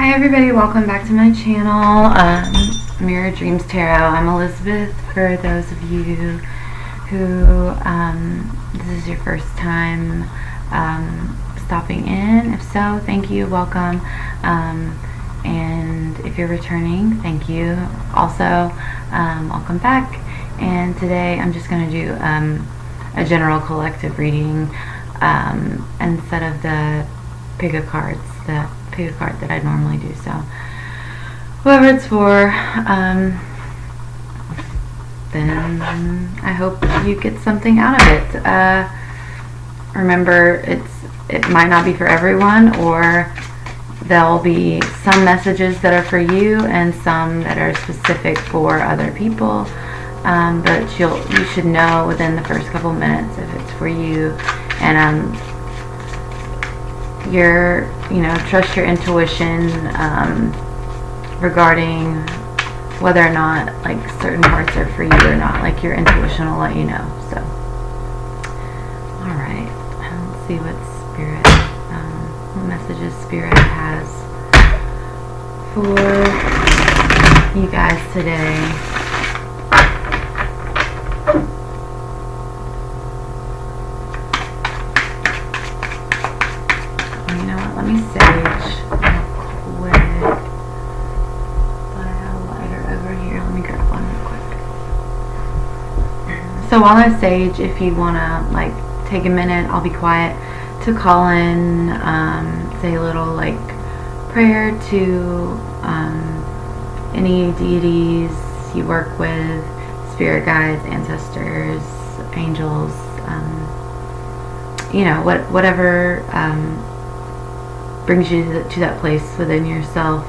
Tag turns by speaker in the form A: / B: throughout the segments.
A: Hi everybody, welcome back to my channel, Mirror Dreams Tarot. I'm Elizabeth. For those of you who this is your first time stopping in, if so, thank you, welcome. And if you're returning, thank you. Also, welcome back. And today I'm just going to do a general collective reading instead of the pick a card that I normally do. So whoever it's for, then I hope you get something out of it. Remember, it might not be for everyone, or there'll be some messages that are for you and some that are specific for other people. But you should know within the first couple minutes if it's for you, and trust your intuition regarding whether or not like certain parts are for you or not. Like your intuition will let you know. So, all right, let's see what what messages Spirit has for you guys today. Let me sage real quick. But I have a lighter over here. Let me grab one real quick. So while I sage, if you want to like take a minute, I'll be quiet to call in, say a little like prayer to any deities you work with, spirit guides, ancestors, angels, whatever brings you to that place within yourself.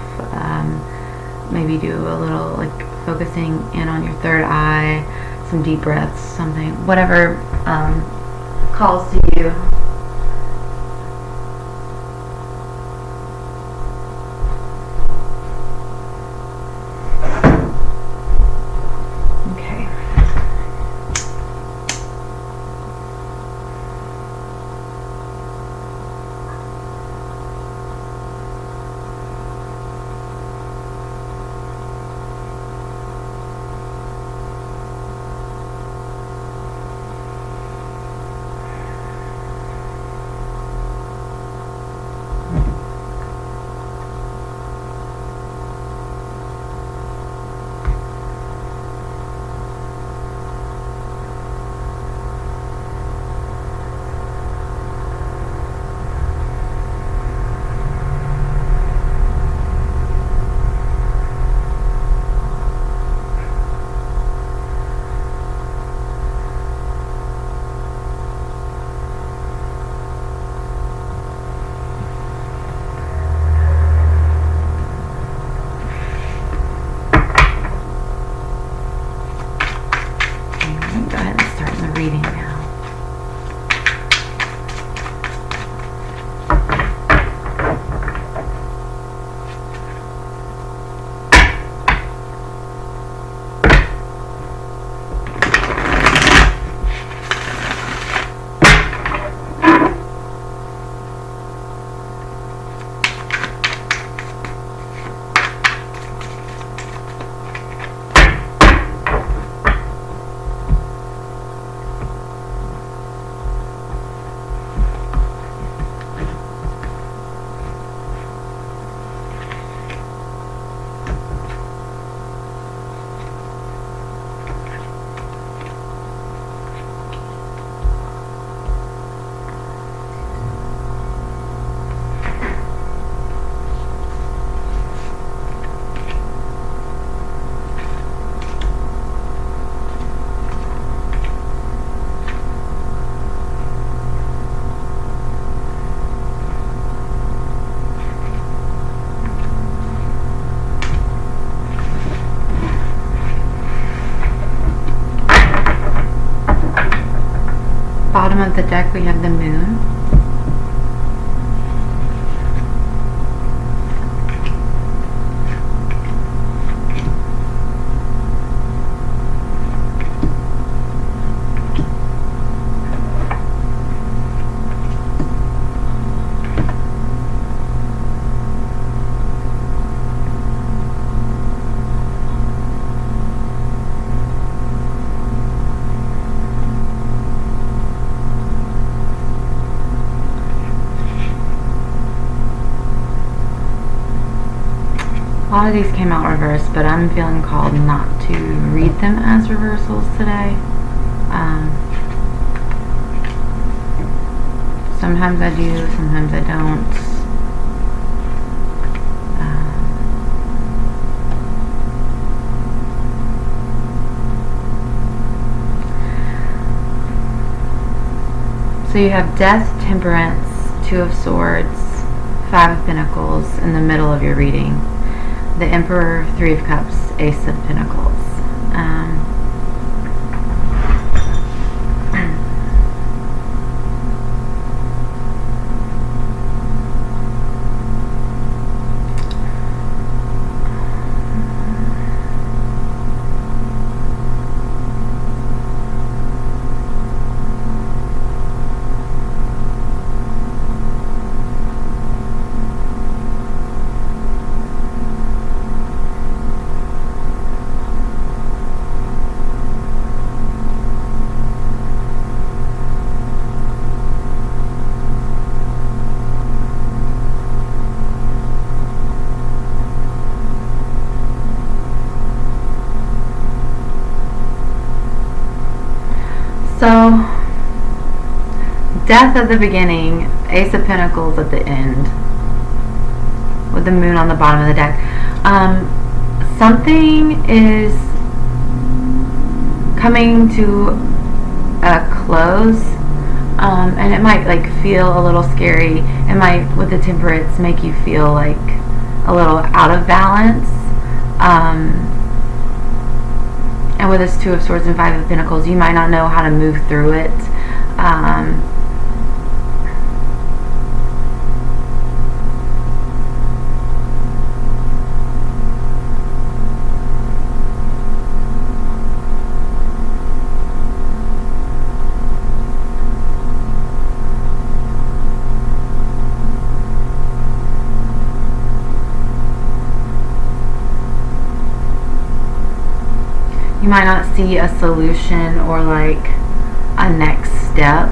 A: Maybe do a little like focusing in on your third eye, some deep breaths, something, whatever calls to you. Bottom of the deck, we have the moon. lot of these came out reversed, but I'm feeling called not to read them as reversals today. Sometimes I do, sometimes I don't. So you have Death, Temperance, Two of Swords, Five of Pentacles in the middle of your reading. The Emperor, Three of Cups, Ace of Pentacles. So, Death at the beginning, Ace of Pentacles at the end, with the moon on the bottom of the deck. Something is coming to a close, and it might like feel a little scary. It might, with the Temperance, make you feel like a little out of balance. And with this Two of Swords and Five of Pentacles, you might not know how to move through it. You might not see a solution or like a next step.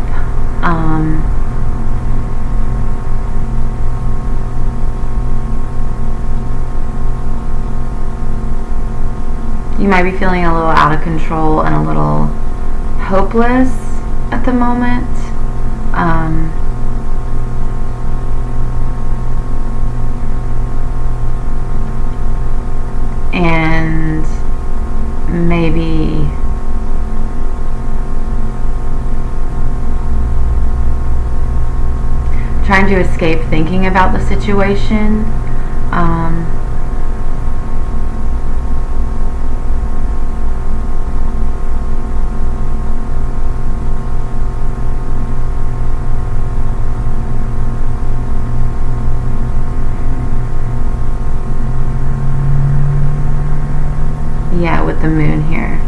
A: You might be feeling a little out of control and a little hopeless at the moment. And maybe trying to escape thinking about the situation. Yeah, with the moon here.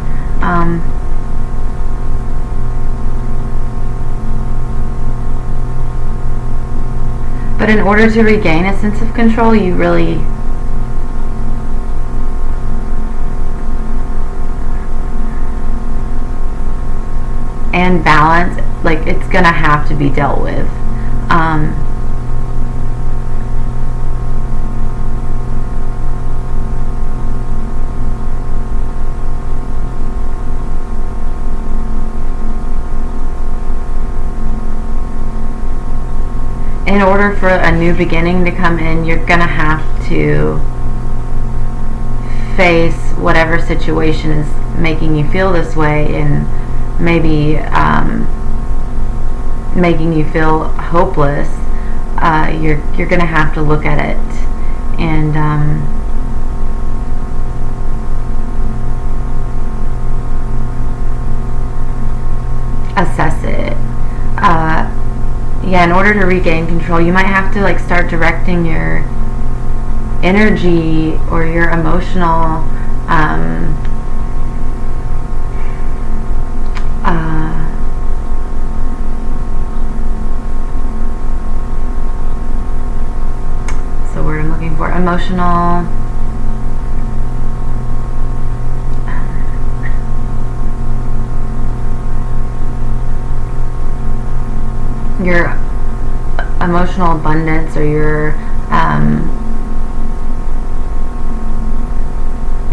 A: But in order to regain a sense of control, you really and balance, like it's gonna have to be dealt with. In order for a new beginning to come in, you're gonna have to face whatever situation is making you feel this way, and maybe making you feel hopeless. You're gonna have to look at it and assess it. Yeah, in order to regain control, you might have to like start directing your energy or your emotional what's the word I'm looking for? Emotional your emotional abundance, or your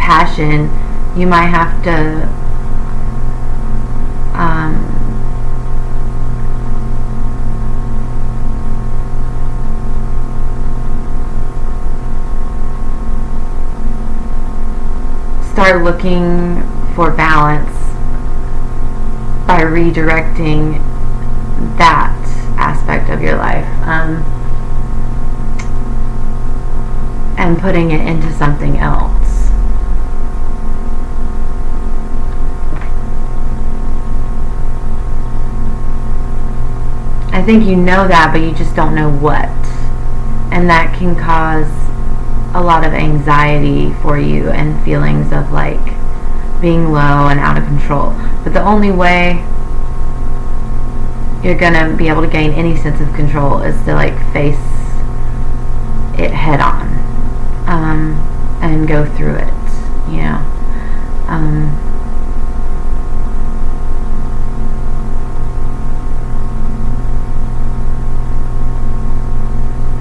A: compassion, you might have to start looking for balance by redirecting that aspect of your life, and putting it into something else. I think you know that, but you just don't know what. And that can cause a lot of anxiety for you and feelings of like being low and out of control. But the only way you're gonna be able to gain any sense of control is to like face it head on, and go through it, you know.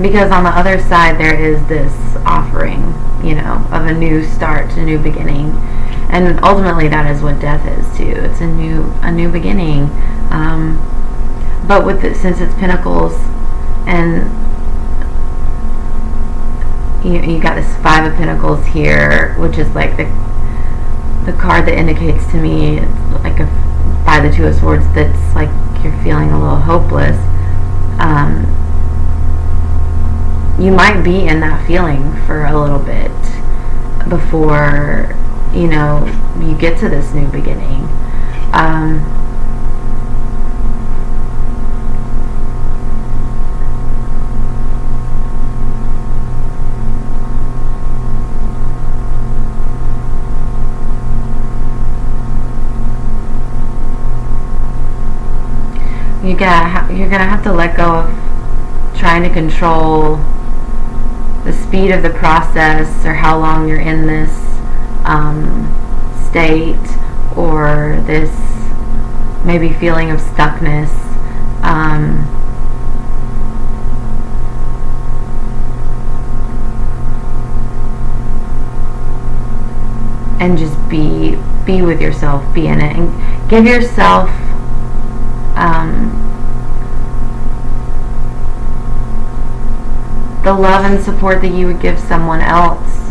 A: Because on the other side there is this offering, you know, of a new start, a new beginning, and ultimately that is what death is too. It's a new beginning. But with it, since it's Pentacles, and you got this Five of Pentacles here, which is like the card that indicates to me, like by the Two of Swords, that's like you're feeling a little hopeless. You might be in that feeling for a little bit before, you know, you get to this new beginning. You're gonna have to let go of trying to control the speed of the process, or how long you're in this state, or this maybe feeling of stuckness. And just be with yourself, be in it, and give yourself the love and support that you would give someone else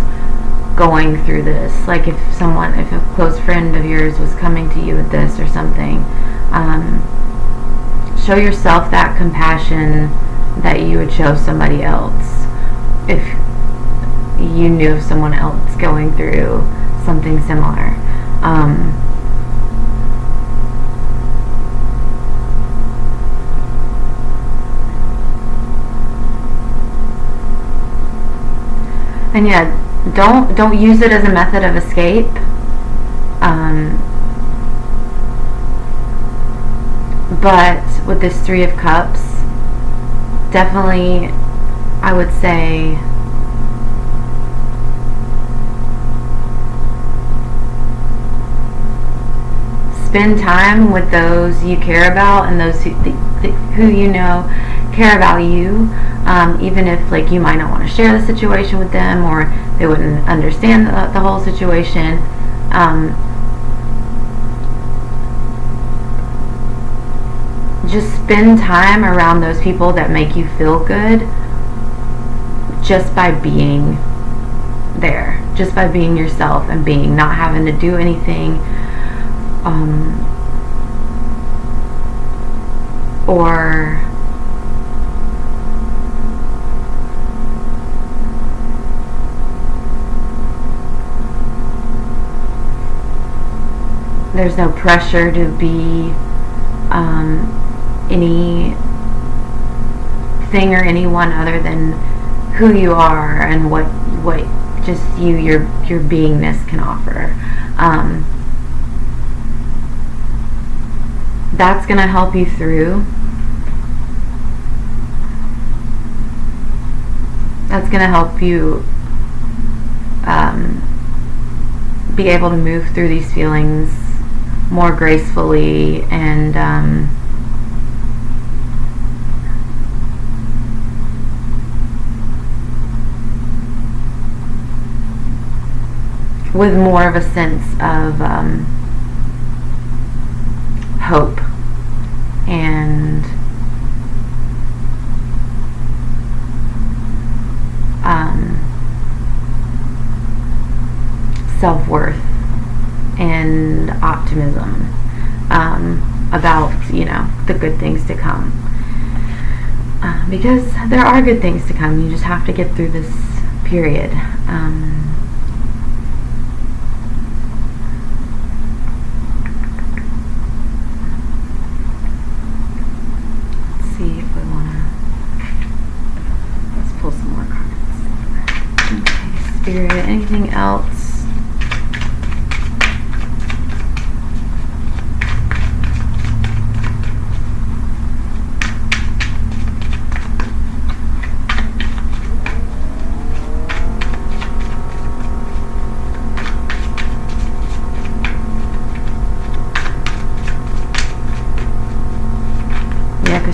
A: going through this. Like if a close friend of yours was coming to you with this or something, show yourself that compassion that you would show somebody else if you knew of someone else going through something similar. And yeah, don't use it as a method of escape. But with this Three of Cups, definitely I would say spend time with those you care about, and those who you know care about you, even if like you might not want to share the situation with them, or they wouldn't understand the whole situation. Just spend time around those people that make you feel good, just by being there, just by being yourself and not having to do anything, or there's no pressure to be anything or anyone other than who you are and what just your beingness can offer. That's going to help you through. That's going to help you be able to move through these feelings more gracefully, and with more of a sense of hope and self-worth and optimism about, you know, the good things to come. Because there are good things to come. You just have to get through this period. Let's see if we want to... Let's pull some more cards. Okay, Spirit, anything else?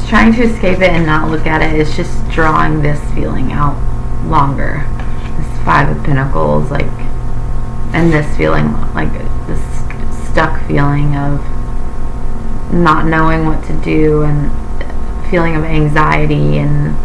A: Trying to escape it and not look at it is just drawing this feeling out longer. This Five of Pentacles, like, and this feeling, like this stuck feeling of not knowing what to do and feeling of anxiety and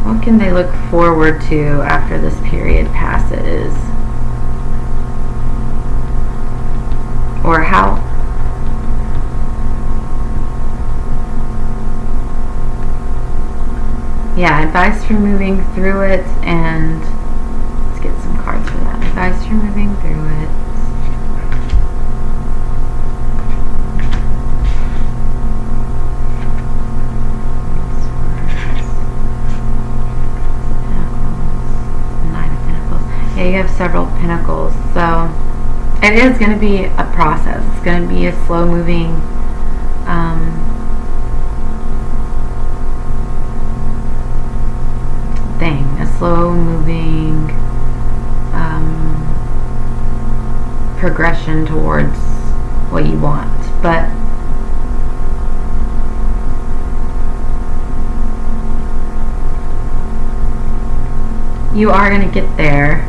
A: what can they look forward to after this period passes? Or how advice for moving through it, and let's get some cards for that. Advice for moving through it. You have several pentacles, so it is going to be a process. It's going to be a slow moving thing, a slow moving progression towards what you want, but you are going to get there.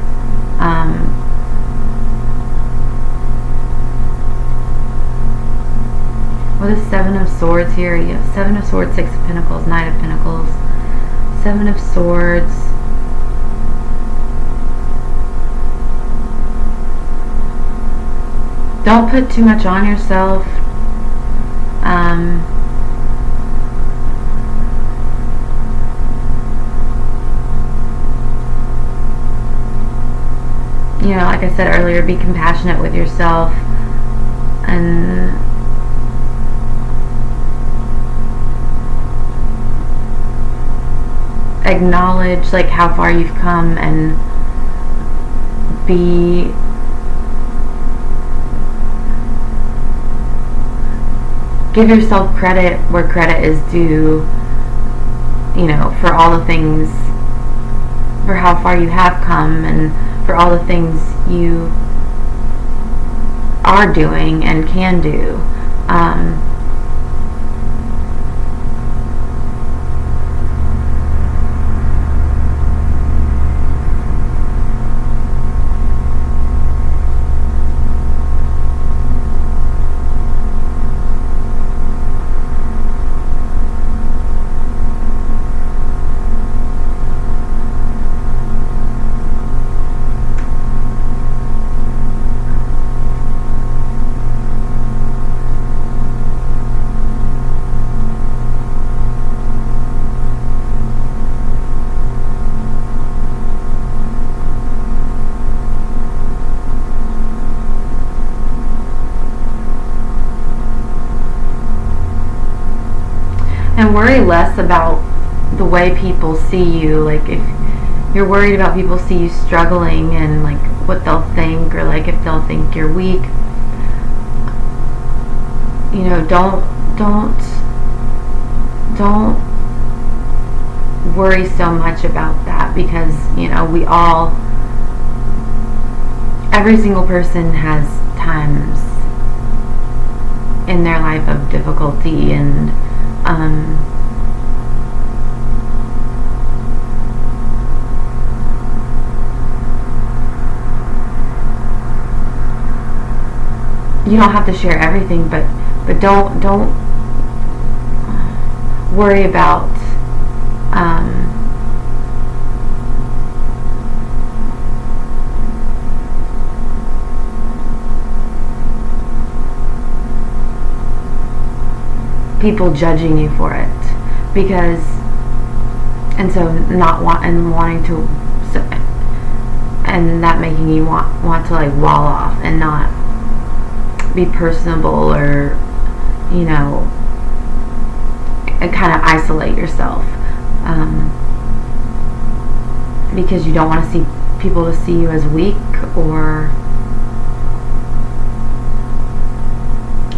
A: With the Seven of Swords here, you have Seven of Swords, Six of Pentacles, Knight of Pentacles, Seven of Swords. Don't put too much on yourself. You know, like I said earlier, be compassionate with yourself and acknowledge like how far you've come, and give yourself credit where credit is due, you know, for all the things, for how far you have come and for all the things you are doing and can do. And worry less about the way people see you. Like, if you're worried about people see you struggling and like what they'll think, or like if they'll think you're weak, you know, don't worry so much about that, because, you know, every single person has times in their life of difficulty, and you don't have to share everything, but don't worry about people judging you for it, because, and so wanting to, and that making you want to like wall off and not be personable, or, you know, and kind of isolate yourself, because you don't want to see people to see you as weak or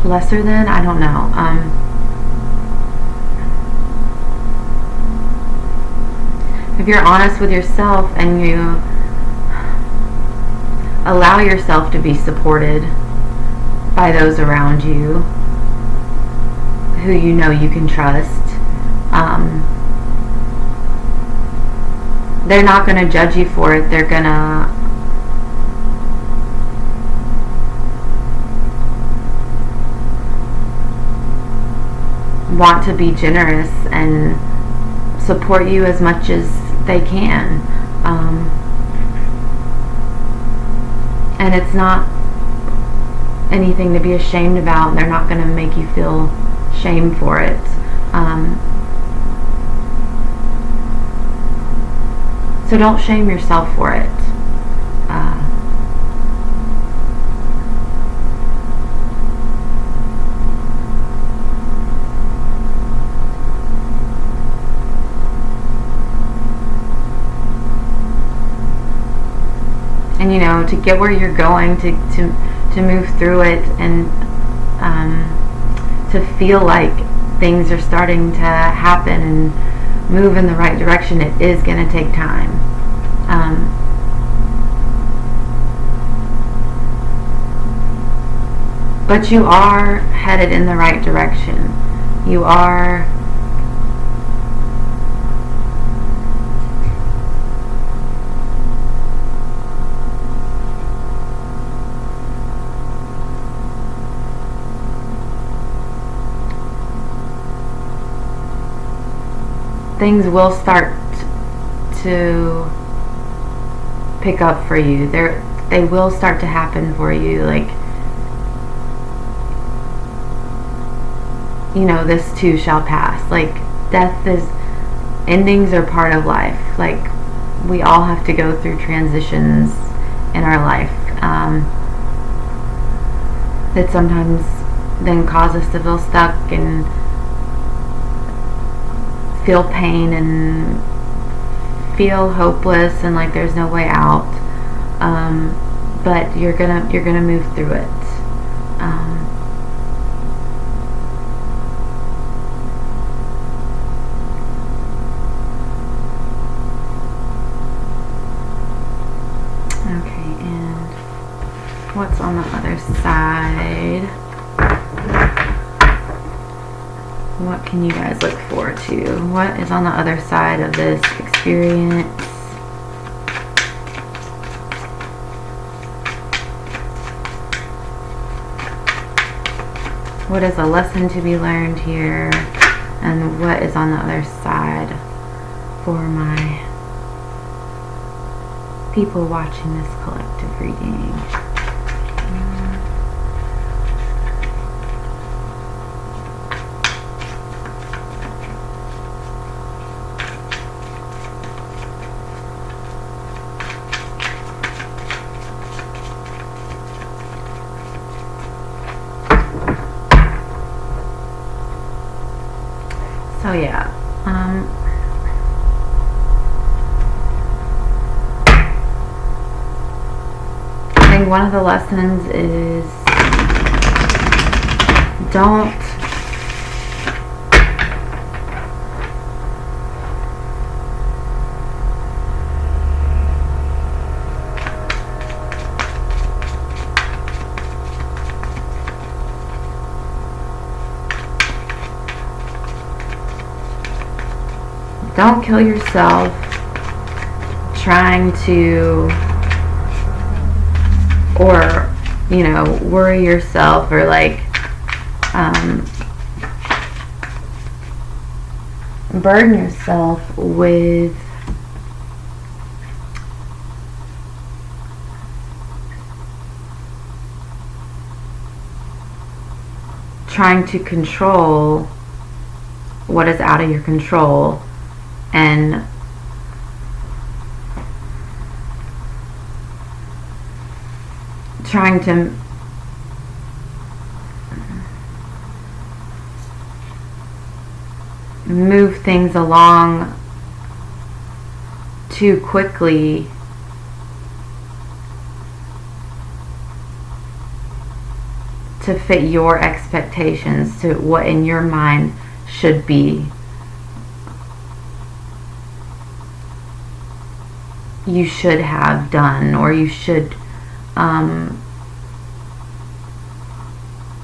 A: lesser than, I don't know. If you're honest with yourself and you allow yourself to be supported by those around you who you know you can trust, they're not going to judge you for it. They're going to want to be generous and support you as much as they can. And it's not anything to be ashamed about. They're not going to make you feel shame for it. So don't shame yourself for it. And, you know, to get where you're going, to move through it, and to feel like things are starting to happen and move in the right direction, it is going to take time. But you are headed in the right direction. You are things will start to pick up for you. They will start to happen for you. Like, you know, this too shall pass. Like, endings are part of life. Like, we all have to go through transitions in our life that sometimes then cause us to feel stuck and feel pain and feel hopeless and like there's no way out. But you're gonna move through it. Okay, and what's on the other side? What can you guys look forward to? What is on the other side of this experience? What is a lesson to be learned here? And what is on the other side for my people watching this collective reading? So yeah, I think one of the lessons is don't kill yourself trying to, or, you know, worry yourself, or like burden yourself with trying to control what is out of your control, and trying to move things along too quickly to fit your expectations, to what in your mind should be. You should have done, or you should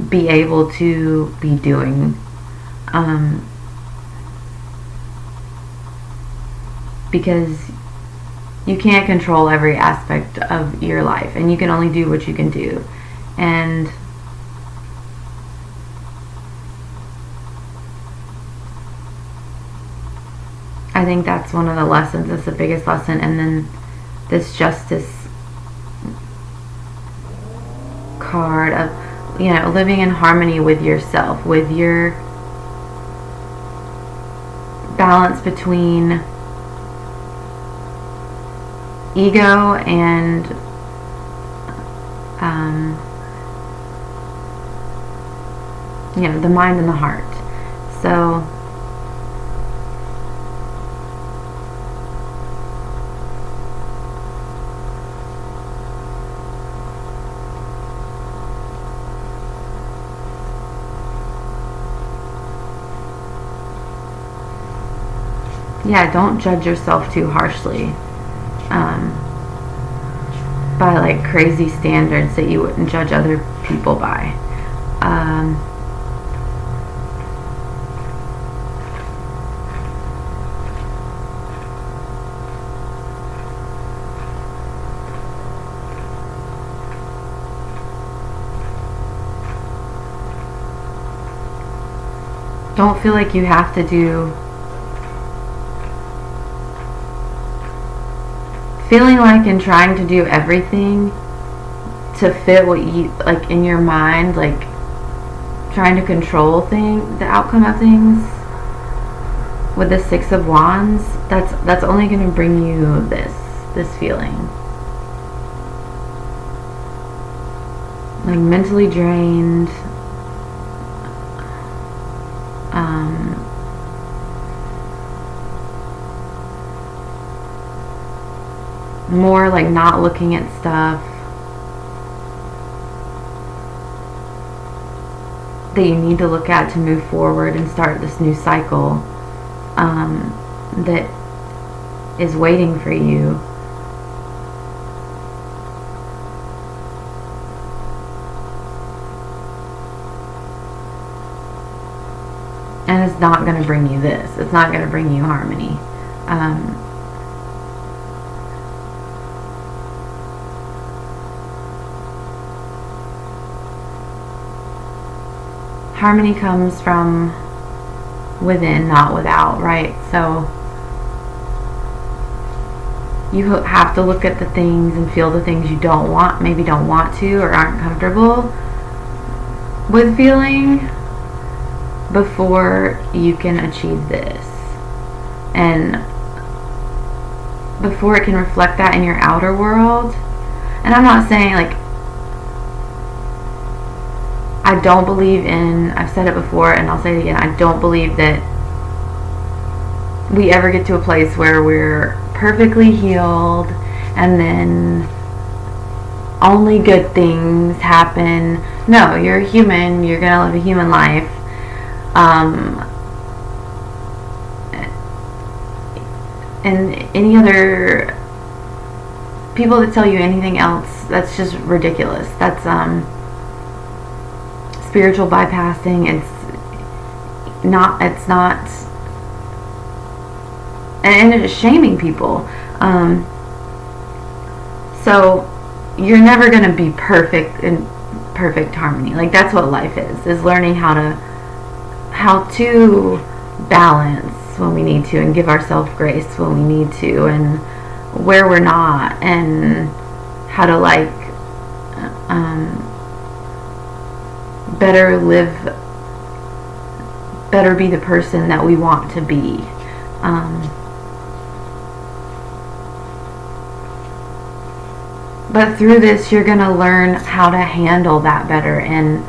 A: be able to be doing, because you can't control every aspect of your life, and you can only do what you can do. And I think that's one of the lessons. That's the biggest lesson. And then this Justice card of, you know, living in harmony with yourself, with your balance between ego and you know, the mind and the heart. So yeah, don't judge yourself too harshly by like crazy standards that you wouldn't judge other people by. Don't feel like you have to do, feeling like and trying to do everything to fit what you like in your mind, like trying to control the outcome of things with the Six of Wands. That's only going to bring you this feeling, like mentally drained, more like not looking at stuff that you need to look at to move forward and start this new cycle that is waiting for you. And it's not going to bring you this. It's not going to bring you harmony. Harmony comes from within, not without, right? So you have to look at the things and feel the things you don't want, maybe don't want to, or aren't comfortable with feeling, before you can achieve this, and before it can reflect that in your outer world. And I'm not saying, like, I don't believe in, I've said it before and I'll say it again, I don't believe that we ever get to a place where we're perfectly healed and then only good things happen. No, you're a human. You're gonna live a human life. And any other people that tell you anything else, that's just ridiculous. That's spiritual bypassing. It's not, and it's shaming people. So you're never going to be perfect in perfect harmony. Like, that's what life is learning how to balance when we need to, and give ourselves grace when we need to, and where we're not, and how to better live, better be the person that we want to be. But through this, you're going to learn how to handle that better and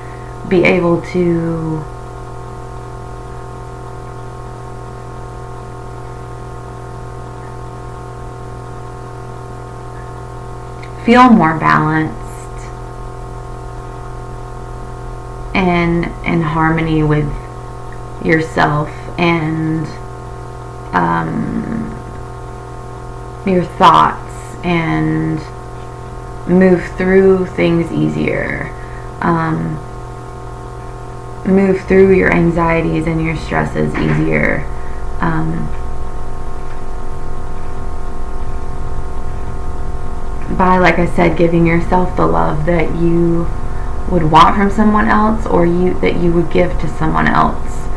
A: be able to feel more balanced and in harmony with yourself and your thoughts, and move through things easier, move through your anxieties and your stresses easier, by, like I said, giving yourself the love that you would want from someone else, or that you would give to someone else,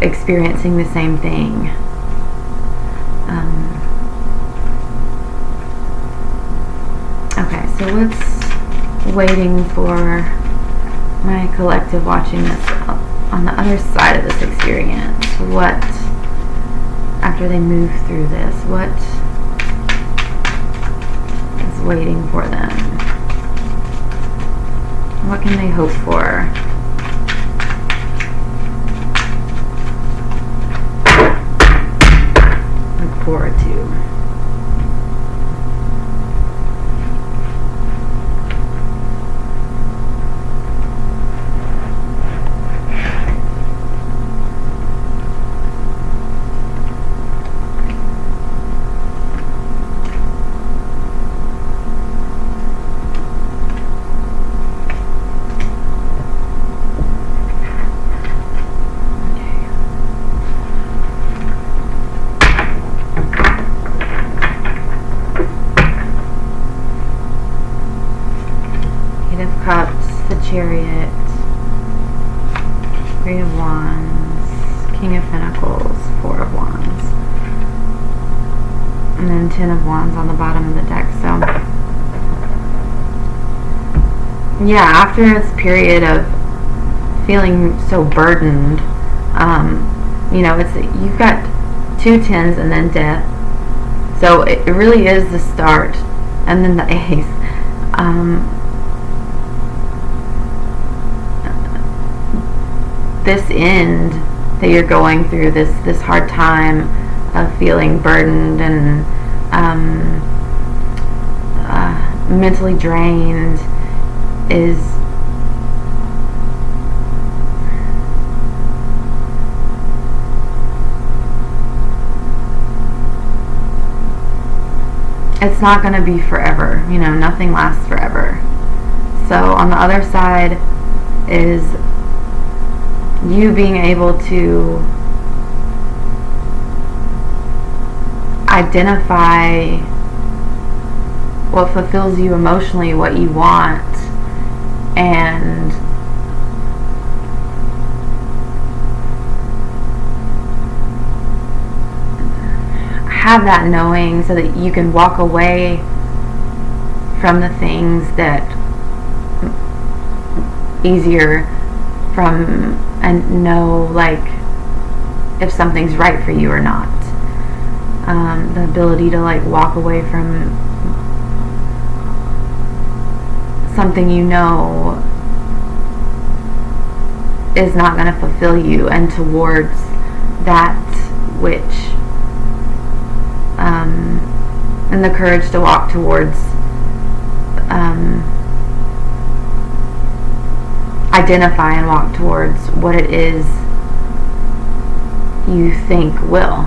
A: experiencing the same thing. Okay, so what's waiting for my collective watching this on the other side of this experience? What, after they move through this, what is waiting for them? What can they hope for? Look forward to. Cups, the Chariot, Three of Wands, King of Pentacles, Four of Wands, and then Ten of Wands on the bottom of the deck. So yeah, after this period of feeling so burdened, you've got two tens and then death, so it really is the start, and then the ace. This end that you're going through, this hard time of feeling burdened and mentally drained, is it's not going to be forever. Nothing lasts forever. So on the other side is you being able to identify what fulfills you emotionally, what you want, and have that knowing, so that you can walk away from the things that easier from, and know if something's right for you or not. The ability to walk away from something is not going to fulfill you, and towards that which and the courage to walk towards identify and walk towards what it is you think will.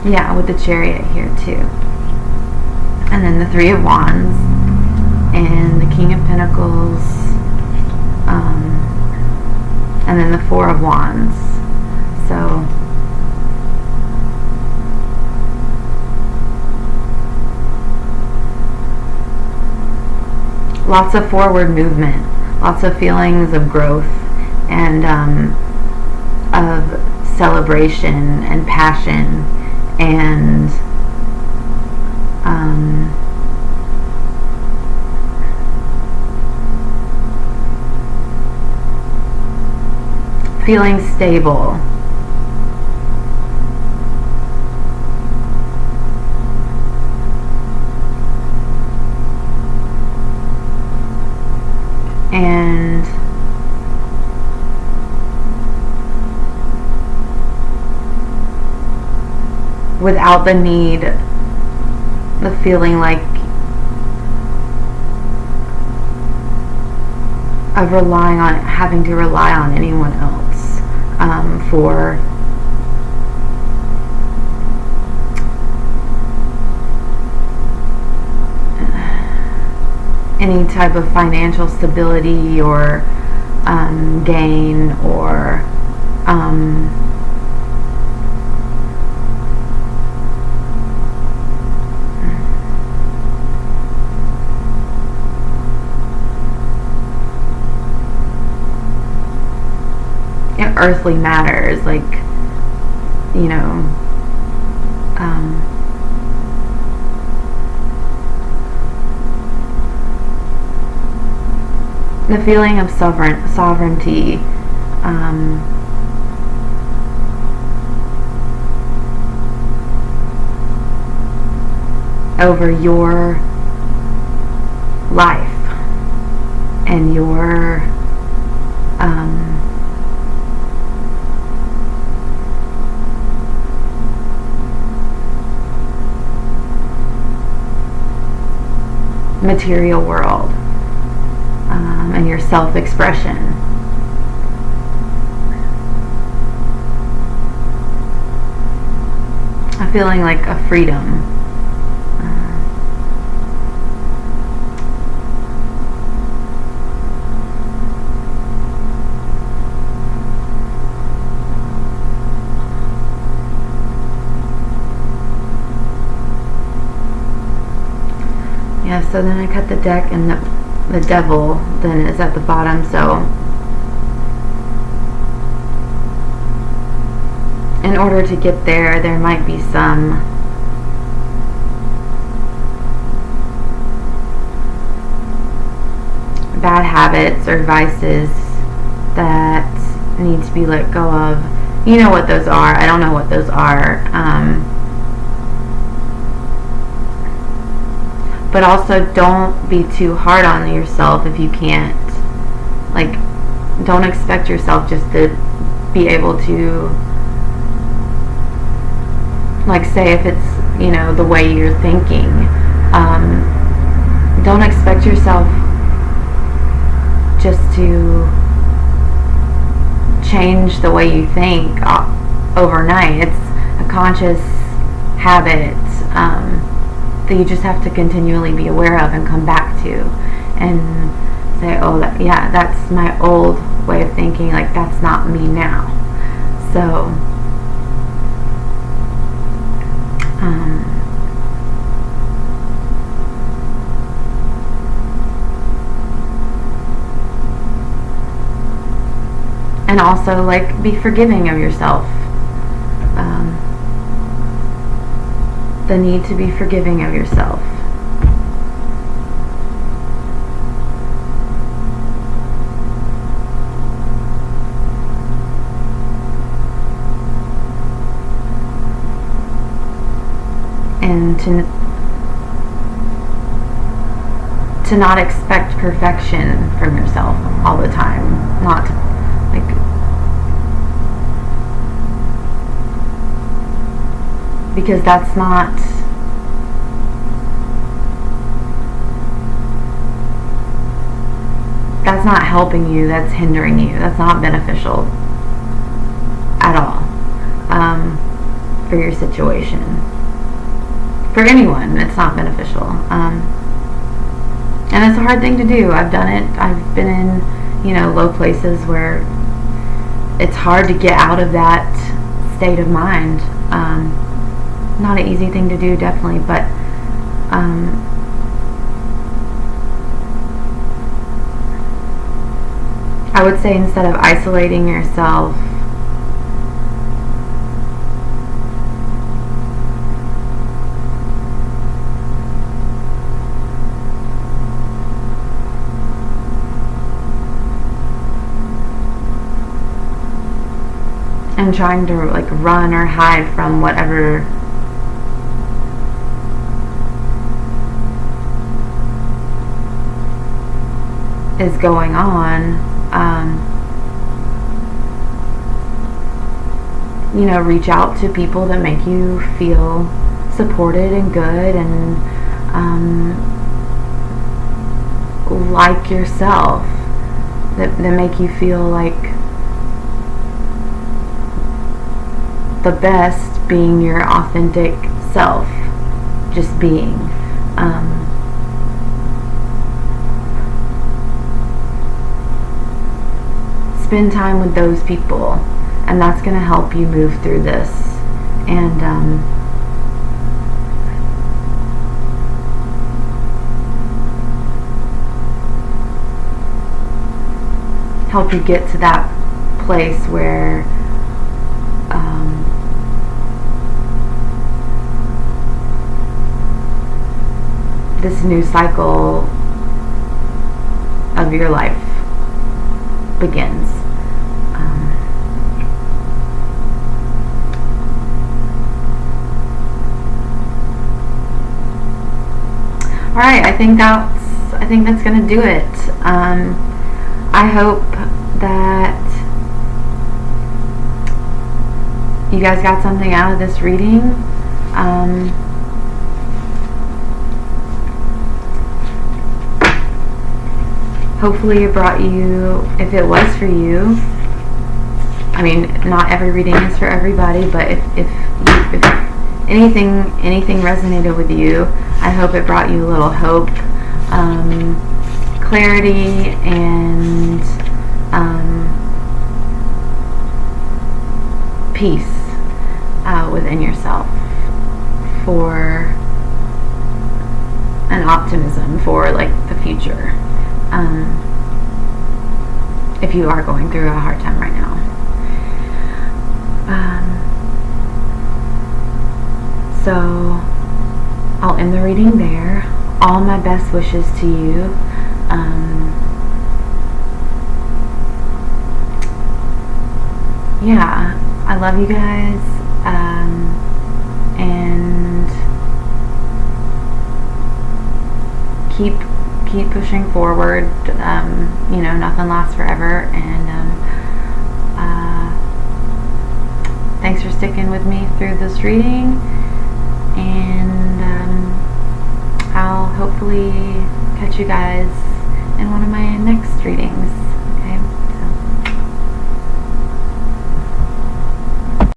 A: Yeah, with the Chariot here too. And then the Three of Wands and the King of Pentacles, and then the Four of Wands. So lots of forward movement, lots of feelings of growth and of celebration and passion and feeling stable. And without the need, the feeling like of relying on, having to rely on anyone else for any type of financial stability or gain or earthly matters, like, you know, the feeling of sovereignty, over your life and your material world, and your self-expression. I'm feeling like a freedom. Yeah, so then I cut the deck, and the Devil then is at the bottom. So in order to get there, there might be some bad habits or vices that need to be let go of. You know what those are. I don't know what those are. But also, don't be too hard on yourself if you can't. Like, don't expect yourself just to be able to, like, say if it's, you know, the way you're thinking. Don't expect yourself just to change the way you think overnight. It's a conscious habit that you just have to continually be aware of and come back to and say, oh, yeah, that's my old way of thinking, like, that's not me now. So and also, like, be forgiving of yourself. The need to be forgiving of yourself. And to not expect perfection from yourself all the time. Not to, like, because that's not that's not helping you, that's hindering you. That's not beneficial at all for your situation. For anyone, it's not beneficial. And it's a hard thing to do. I've done it. I've been in, you know, low places where it's hard to get out of that state of mind. Not an easy thing to do, definitely, but I would say instead of isolating yourself, and trying to like run or hide from whatever is going on, you know, reach out to people that make you feel supported and good and like yourself, that make you feel like the best, being your authentic self, just being. Spend time with those people, and that's going to help you move through this and help you get to that place where this new cycle of your life begins. Alright, I think that's gonna do it. I hope that you guys got something out of this reading. Hopefully it brought you, if it was for you, I mean, not every reading is for everybody, but if anything resonated with you, I hope it brought you a little hope, clarity, and peace within yourself, for an optimism for like the future. If you are going through a hard time right now. So I'll end the reading there. All my best wishes to you. Yeah, I love you guys. And keep pushing forward. You know, nothing lasts forever, and thanks for sticking with me through this reading, and I'll hopefully catch you guys in one of my next readings.